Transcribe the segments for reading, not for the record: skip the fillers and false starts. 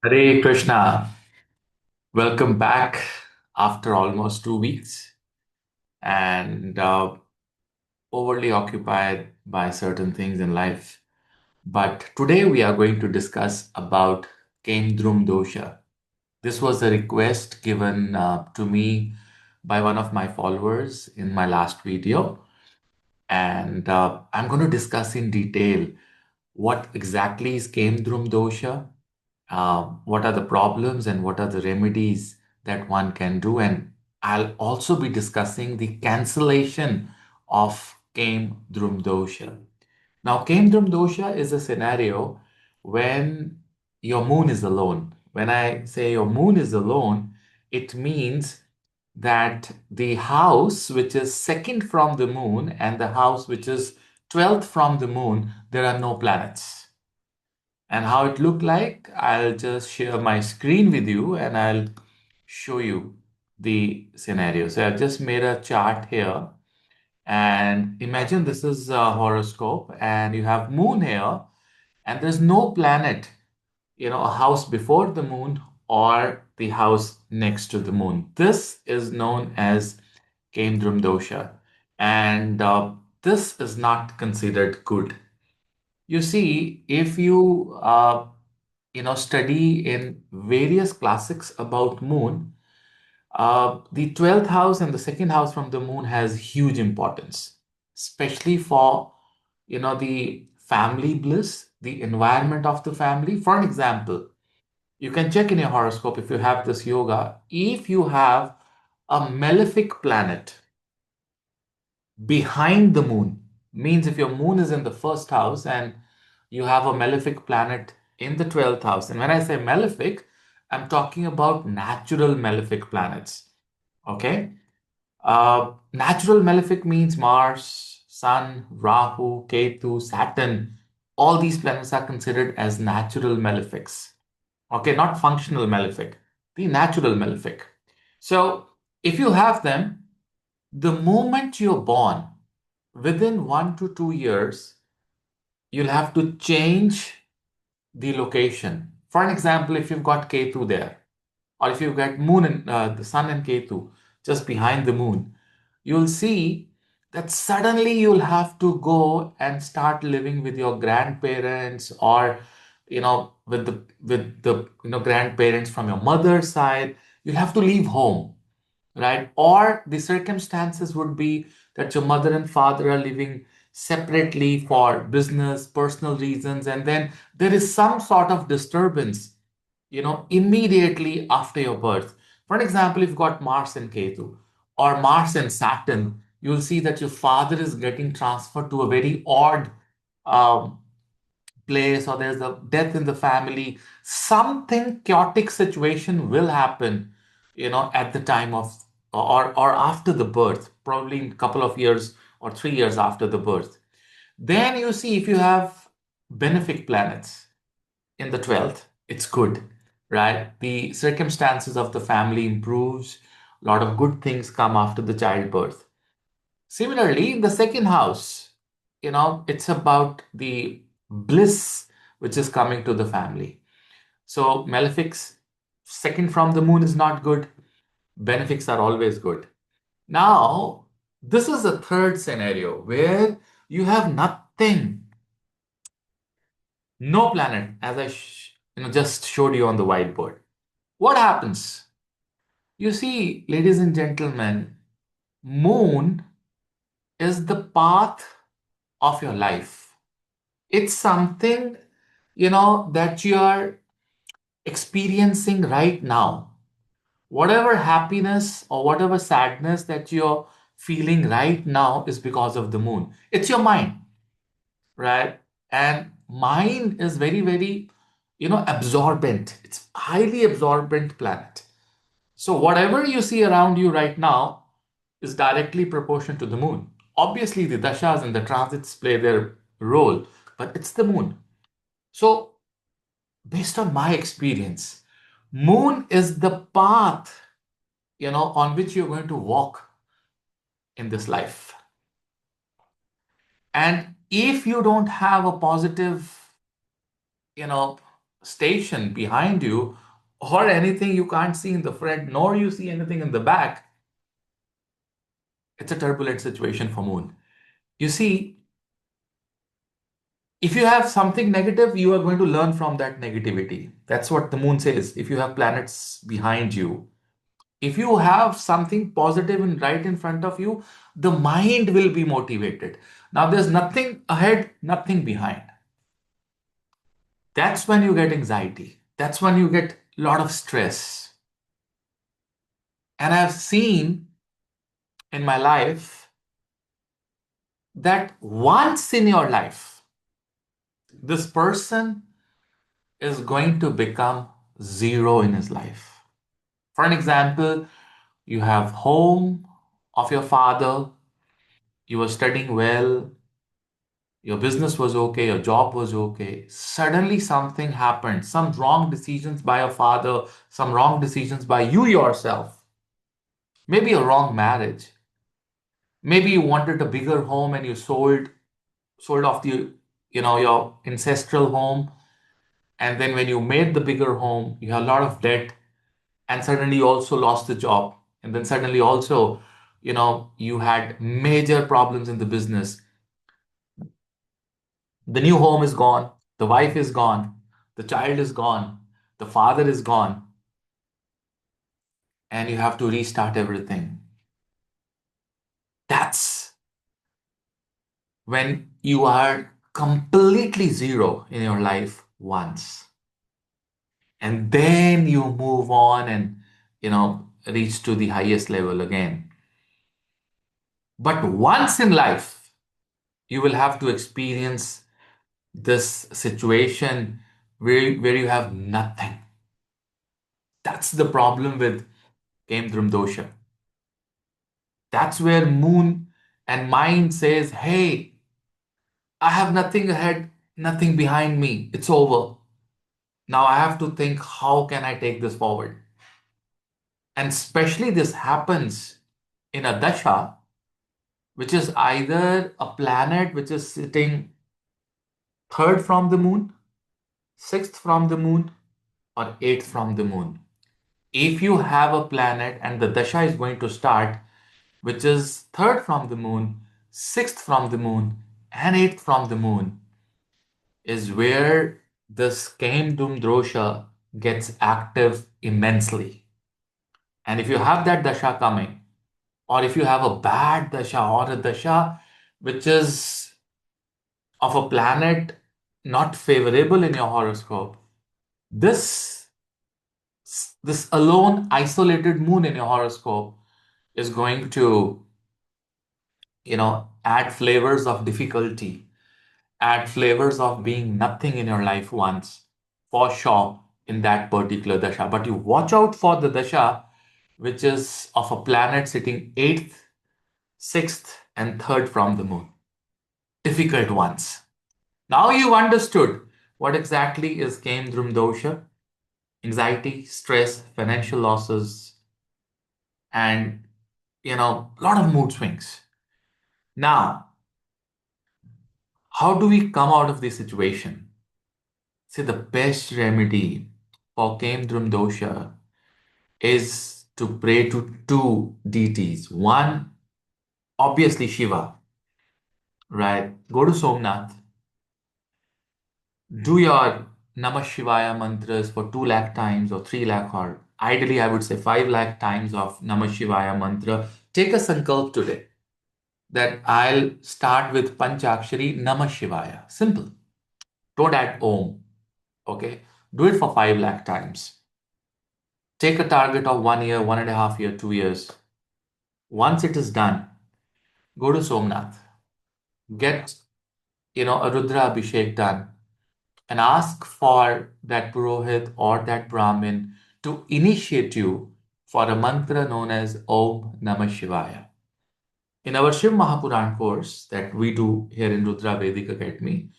Hare Krishna. Welcome back after almost 2 weeks and overly occupied by certain things in life. But today we are going to discuss about Kendrum Dosha. This was a request given to me by one of my followers in my last video. And I'm going to discuss in detail what exactly is Kendrum Dosha, what are the problems and what are the remedies that one can do. And I'll also be discussing the cancellation of Kame Drum Dosha. Now, Kame Drum Dosha is a scenario when your moon is alone. When I say your moon is alone, it means that the house which is second from the moon and the house which is 12th from the moon, there are no planets. And how it looked like, I'll just share my screen with you and I'll show you the scenario. So I've just made a chart here and imagine this is a horoscope and you have moon here and there's no planet, a house before the moon or the house next to the moon. This is known as Kendram dosha, and this is not considered good. You see, if you study in various classics about moon, the 12th house and the second house from the moon has huge importance, especially for the family bliss, the environment of the family. For an example, you can check in your horoscope if you have this yoga. If you have a malefic planet behind the moon, means if your moon is in the first house and you have a malefic planet in the 12th house. And when I say malefic, I'm talking about natural malefic planets. Okay. Natural malefic means Mars, Sun, Rahu, Ketu, Saturn. All these planets are considered as natural malefics. Okay, not functional malefic, the natural malefic. So if you have them, the moment you're born, within 1 to 2 years, you'll have to change the location. For an example, if you've got Ketu there, or if you've got moon and the sun and Ketu just behind the moon, you'll see that suddenly you'll have to go and start living with your grandparents or with the grandparents from your mother's side. You'll have to leave home, right? Or the circumstances would be that your mother and father are living separately for business, personal reasons, and then there is some sort of disturbance, immediately after your birth. For an example, if you've got Mars and Ketu or Mars and Saturn, you'll see that your father is getting transferred to a very odd um, place, or there's a death in the family. Something chaotic situation will happen, at the time of or after the birth, probably in a couple of years or 3 years after the birth. Then you see if you have benefic planets in the 12th, it's good, right? The circumstances of the family improves, a lot of good things come after the childbirth. Similarly, in the second house, it's about the bliss which is coming to the family. So malefics, second from the moon is not good. Benefics are always good. Now, this is a third scenario where you have nothing, no planet, as I just showed you on the whiteboard. What happens? You see, ladies and gentlemen, moon is the path of your life. It's something, that you are experiencing right now. Whatever happiness or whatever sadness that you're feeling right now is because of the moon. It's your mind, right? And mind is very, very, absorbent. It's highly absorbent planet. So whatever you see around you right now is directly proportional to the moon. Obviously, the dashas and the transits play their role, but it's the moon. So, based on my experience, moon is the path, on which you're going to walk in this life. And if you don't have a positive, you know, station behind you, or anything you can't see in the front, nor you see anything in the back, it's a turbulent situation for moon. You see, if you have something negative, you are going to learn from that negativity. That's what the moon says. If you have planets behind you, if you have something positive and right in front of you, the mind will be motivated. Now, there's nothing ahead, nothing behind. That's when you get anxiety. That's when you get a lot of stress. And I've seen in my life that once in your life, this person is going to become zero in his life. For an example, you have home of your father, you were studying well, your business was okay, your job was okay. Suddenly something happened, some wrong decisions by your father, some wrong decisions by you yourself. Maybe a wrong marriage. Maybe you wanted a bigger home and you sold off your ancestral home. And then when you made the bigger home, you had a lot of debt, and suddenly you also lost the job. And then suddenly also, you had major problems in the business. The new home is gone, the wife is gone, the child is gone, the father is gone, and you have to restart everything. That's when you are completely zero in your life once. And then you move on and, reach to the highest level again. But once in life, you will have to experience this situation where you have nothing. That's the problem with Kemdrum Dosha. That's where moon and mind says, hey, I have nothing ahead, nothing behind me. It's over. Now I have to think, how can I take this forward? And especially this happens in a dasha, which is either a planet which is sitting third from the moon, sixth from the moon, or eighth from the moon. If you have a planet and the dasha is going to start, which is third from the moon, sixth from the moon, and eighth from the moon, is where this Kemdum Drosha gets active immensely. And if you have that dasha coming, or if you have a bad dasha or a dasha which is of a planet not favorable in your horoscope, this this alone isolated moon in your horoscope is going to add flavors of difficulty, add flavors of being nothing in your life once, for sure, in that particular dasha. But you watch out for the dasha which is of a planet sitting eighth, sixth, and third from the moon. Difficult ones. Now you've understood what exactly is Kemdrum dosha: anxiety, stress, financial losses, and a lot of mood swings. Now, how do we come out of this situation? See, the best remedy for Kemdrum dosha is to pray to two deities. One, obviously Shiva, right? Go to Somnath, do your Namah Shivaya mantras for 2 lakh times or 3 lakh, or ideally I would say 5 lakh times of Namah Shivaya mantra. Take a sankalp today that I'll start with Panchakshari Namah Shivaya. Simple. Don't add Om. Okay? Do it for 5 lakh times. Take a target of 1 year, 1.5 year, 2 years. Once it is done, go to Somnath. Get, a Rudra Abhishek done, and ask for that Purohit or that Brahmin to initiate you for a mantra known as Om Namah Shivaya. In our Shiv Mahapuran course that we do here in Rudra Vedic Academy,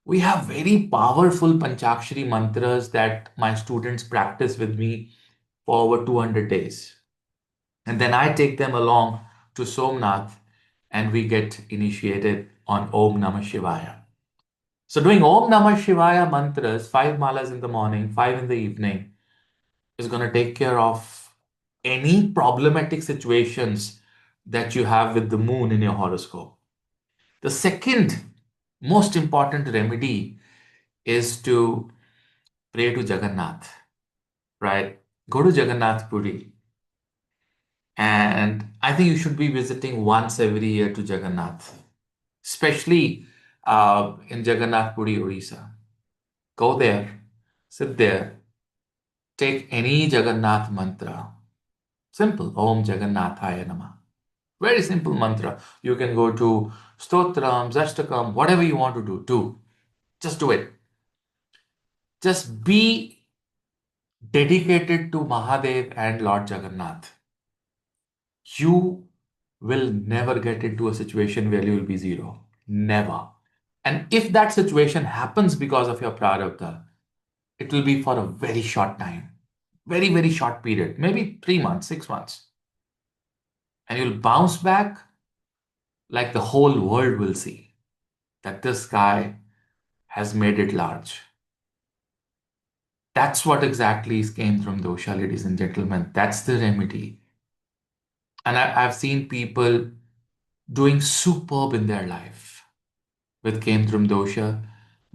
we have very powerful Panchakshari mantras that my students practice with me for over 200 days. And then I take them along to Somnath and we get initiated on Om Namah Shivaya. So doing Om Namah Shivaya mantras, five malas in the morning, five in the evening, is going to take care of any problematic situations that you have with the moon in your horoscope. The second most important remedy is to pray to Jagannath, right? Go to Jagannath Puri. And I think you should be visiting once every year to Jagannath, especially in Jagannath Puri, Odisha. Go there, sit there, take any Jagannath mantra. Simple. Om Jagannathaya Namah. Very simple mantra. You can go to Stotram, Zastakam, whatever you want to do. Just do it. Just be dedicated to Mahadev and Lord Jagannath. You will never get into a situation where you will be zero. Never. And if that situation happens because of your prarabdha, it will be for a very short time. Very, very short period. Maybe 3 months, 6 months. And you'll bounce back like the whole world will see that this guy has made it large. That's what exactly came from dosha, ladies and gentlemen. That's the remedy. And I've seen people doing superb in their life with Kendram dosha,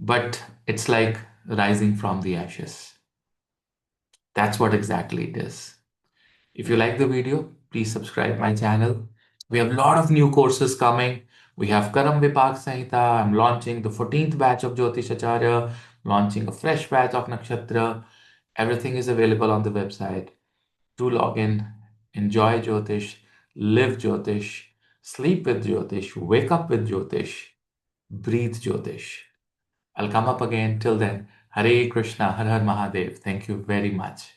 but it's like rising from the ashes. That's what exactly it is. If you like the video, please subscribe my channel. We have a lot of new courses coming. We have Karam Vipag Sanhita. I'm launching the 14th batch of Jyotish Acharya, launching a fresh batch of Nakshatra. Everything is available on the website. Do log in, enjoy Jyotish, live Jyotish, sleep with Jyotish, wake up with Jyotish, breathe Jyotish. I'll come up again. Till then, Hare Krishna, Har Har Mahadev. Thank you very much.